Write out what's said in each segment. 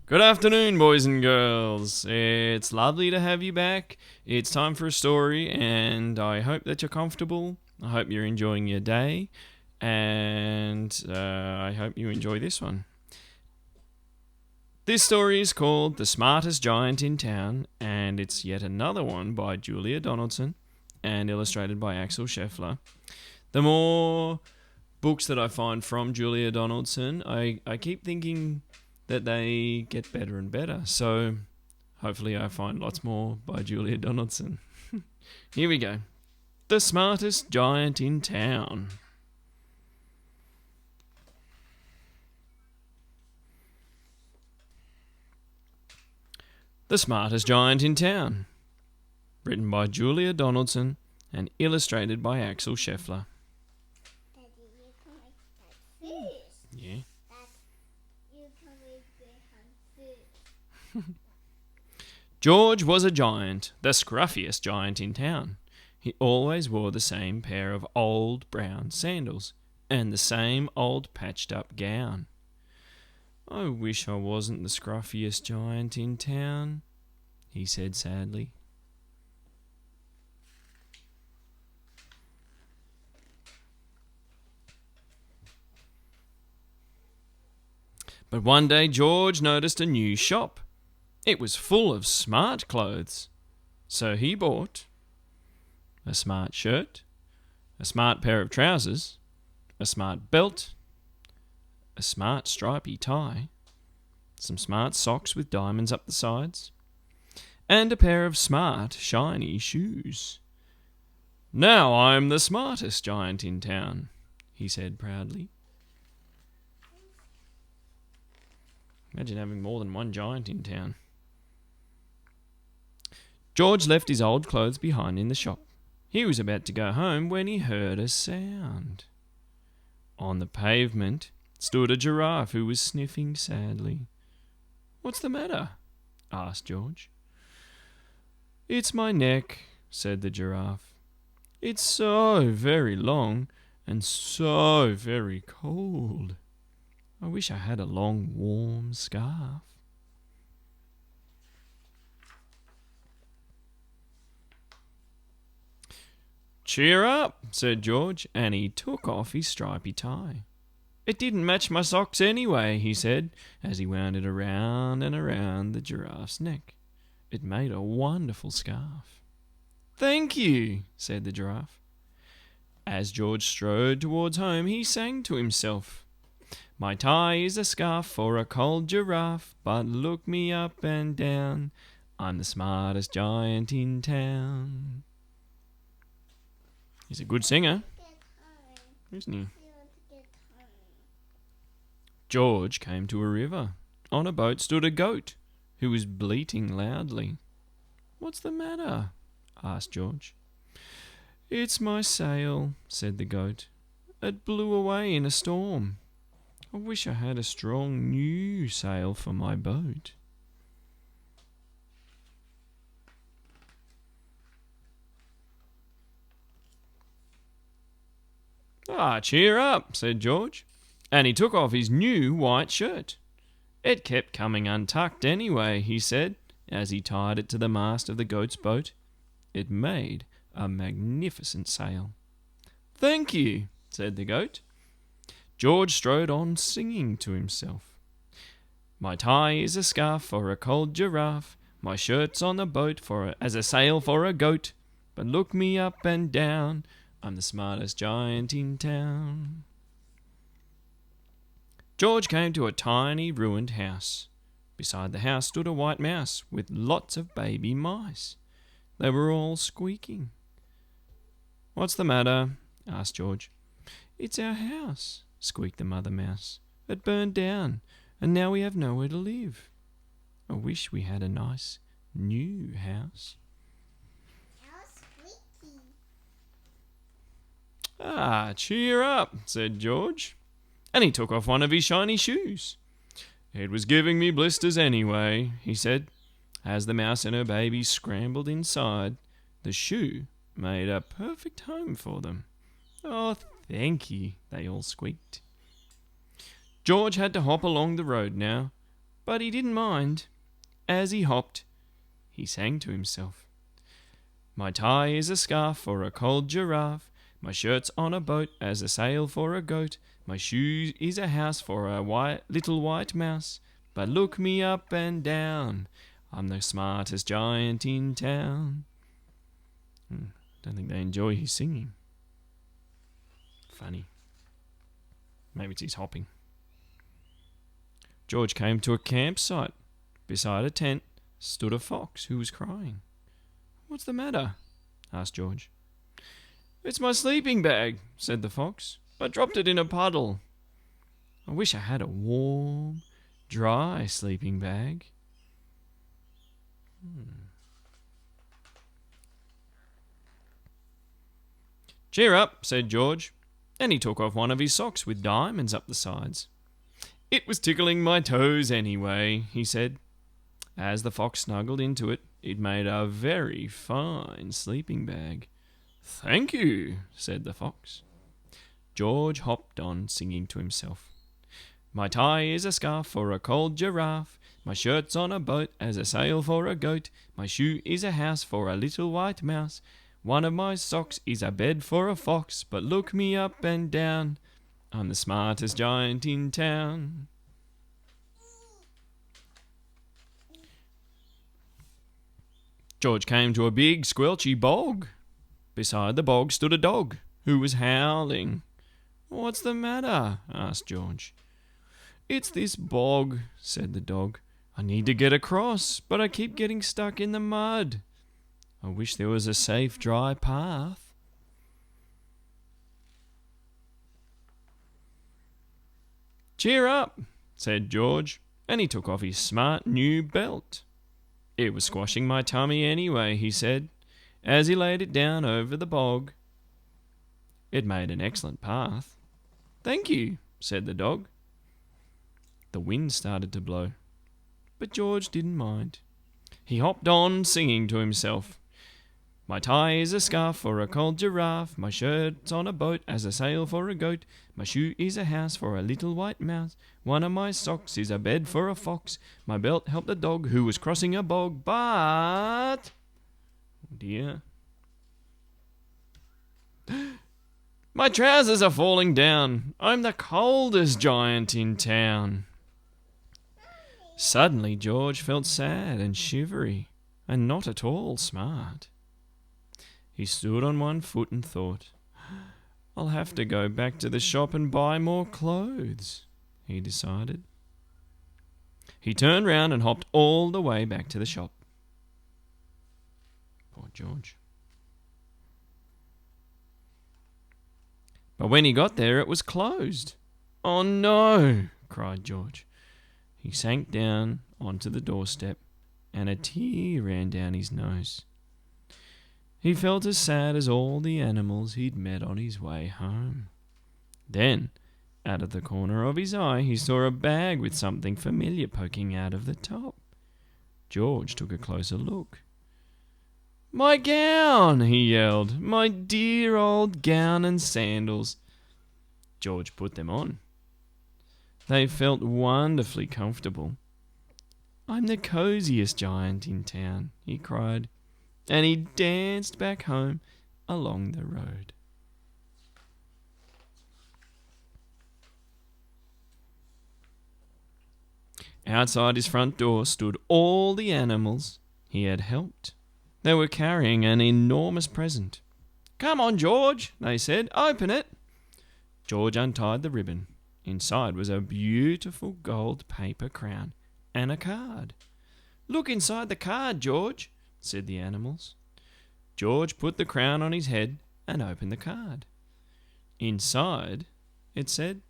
Good afternoon, boys and girls. It's lovely to have you back. It's time for a story, and I hope that you're comfortable. I hope you're enjoying your day, and I hope you enjoy this one. This story is called The Smartest Giant in Town, and it's yet another one by Julia Donaldson and illustrated by Axel Scheffler. The more books that I find from Julia Donaldson, I keep thinking that they get better and better. So hopefully I find lots more by Julia Donaldson. Here we go. The Smartest Giant in Town. The Smartest Giant in Town. Written by Julia Donaldson and illustrated by Axel Scheffler. Yeah. George was a giant, the scruffiest giant in town. He always wore the same pair of old brown sandals and the same old patched up gown. I wish I wasn't the scruffiest giant in town, he said sadly. But one day George noticed a new shop. It was full of smart clothes. So he bought a smart shirt, a smart pair of trousers, a smart belt, a smart stripy tie, some smart socks with diamonds up the sides, and a pair of smart, shiny shoes. Now I'm the smartest giant in town, he said proudly. Imagine having more than one giant in town. George left his old clothes behind in the shop. He was about to go home when he heard a sound. On the pavement stood a giraffe who was sniffing sadly. "What's the matter?" asked George. "It's my neck," said the giraffe. "It's so very long and so very cold. I wish I had a long, warm scarf." "Cheer up," said George, and he took off his stripy tie. "It didn't match my socks anyway," he said, as he wound it around and around the giraffe's neck. It made a wonderful scarf. "Thank you," said the giraffe. As George strode towards home, he sang to himself. "My tie is a scarf for a cold giraffe, but look me up and down. I'm the smartest giant in town." He's a good singer, isn't he? George came to a river. On a boat stood a goat who was bleating loudly. "What's the matter?" asked George. "It's my sail," said the goat. "It blew away in a storm. I wish I had a strong new sail for my boat." Cheer up," said George, and he took off his new white shirt. "It kept coming untucked anyway," he said, as he tied it to the mast of the goat's boat. It made a magnificent sail. "Thank you," said the goat. George strode on singing to himself. "My tie is a scarf for a cold giraffe. My shirt's on the boat as a sail for a goat. But look me up and down. I'm the smartest giant in town." George came to a tiny ruined house. Beside the house stood a white mouse with lots of baby mice. They were all squeaking. "What's the matter?" asked George. "It's our house," squeaked the mother mouse. "It burned down, and now we have nowhere to live. I wish we had a nice new house." Cheer up," said George, and he took off one of his shiny shoes. "It was giving me blisters anyway," he said. As the mouse and her baby scrambled inside, the shoe made a perfect home for them. "Oh, thank you," they all squeaked. George had to hop along the road now, but he didn't mind. As he hopped, he sang to himself. My tie is a scarf for a cold giraffe. My shirt's on a boat as a sail for a goat. My shoe is a house for a little white mouse. But look me up and down, I'm the smartest giant in town. Don't think they enjoy his singing. Funny. Maybe it's his hopping. George came to a campsite. Beside a tent stood a fox who was crying. What's the matter? Asked George. It's my sleeping bag, said the fox. I dropped it in a puddle. I wish I had a warm, dry sleeping bag. Cheer up, said George, and he took off one of his socks with diamonds up the sides. It was tickling my toes anyway, he said. As the fox snuggled into it, it made a very fine sleeping bag. Thank you, said the fox. George hopped on, singing to himself. My tie is a scarf for a cold giraffe. My shirt's on a boat as a sail for a goat. My shoe is a house for a little white mouse. One of my socks is a bed for a fox. But look me up and down, I'm the smartest giant in town. George came to a big squelchy bog. Beside the bog stood a dog who was howling. What's the matter? Asked George. It's this bog, said the dog. I need to get across, but I keep getting stuck in the mud. I wish there was a safe, dry path. Cheer up, said George, and he took off his smart new belt. It was squashing my tummy anyway, he said, as he laid it down over the bog. It made an excellent path. Thank you, said the dog. The wind started to blow, but George didn't mind. He hopped on, singing to himself. My tie is a scarf for a cold giraffe. My shirt's on a boat as a sail for a goat. My shoe is a house for a little white mouse. One of my socks is a bed for a fox. My belt helped a dog who was crossing a bog, but... Oh dear. My trousers are falling down. I'm the coldest giant in town. Suddenly George felt sad and shivery, and not at all smart. He stood on one foot and thought, I'll have to go back to the shop and buy more clothes, he decided. He turned round and hopped all the way back to the shop. Poor George. But when he got there, it was closed. Oh no, cried George. He sank down onto the doorstep, and a tear ran down his nose. He felt as sad as all the animals he'd met on his way home. Then, out of the corner of his eye, he saw a bag with something familiar poking out of the top. George took a closer look. My gown, he yelled. My dear old gown and sandals. George put them on. They felt wonderfully comfortable. I'm the coziest giant in town, he cried, and he danced back home along the road. Outside his front door stood all the animals he had helped. They were carrying an enormous present. Come on, George, they said. Open it. George untied the ribbon. Inside was a beautiful gold paper crown and a card. Look inside the card, George, said the animals. George put the crown on his head and opened the card. Inside, it said,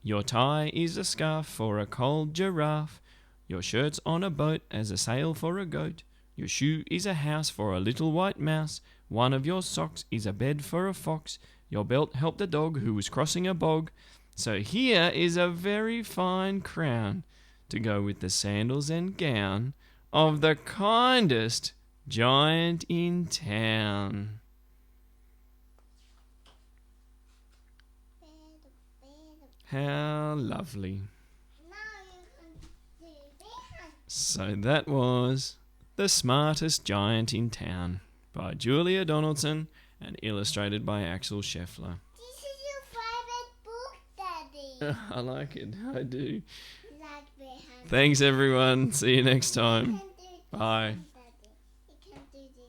Your tie is a scarf for a cold giraffe. Your shirt's on a boat as a sail for a goat. Your shoe is a house for a little white mouse. One of your socks is a bed for a fox. Your belt helped a dog who was crossing a bog. So here is a very fine crown to go with the sandals and gown of the kindest giant in town. How lovely. So that was The Smartest Giant in Town by Julia Donaldson and illustrated by Axel Scheffler. This is your favorite book, Daddy. I like it. I do. Like behind. Thanks, everyone. See you next time. Bye.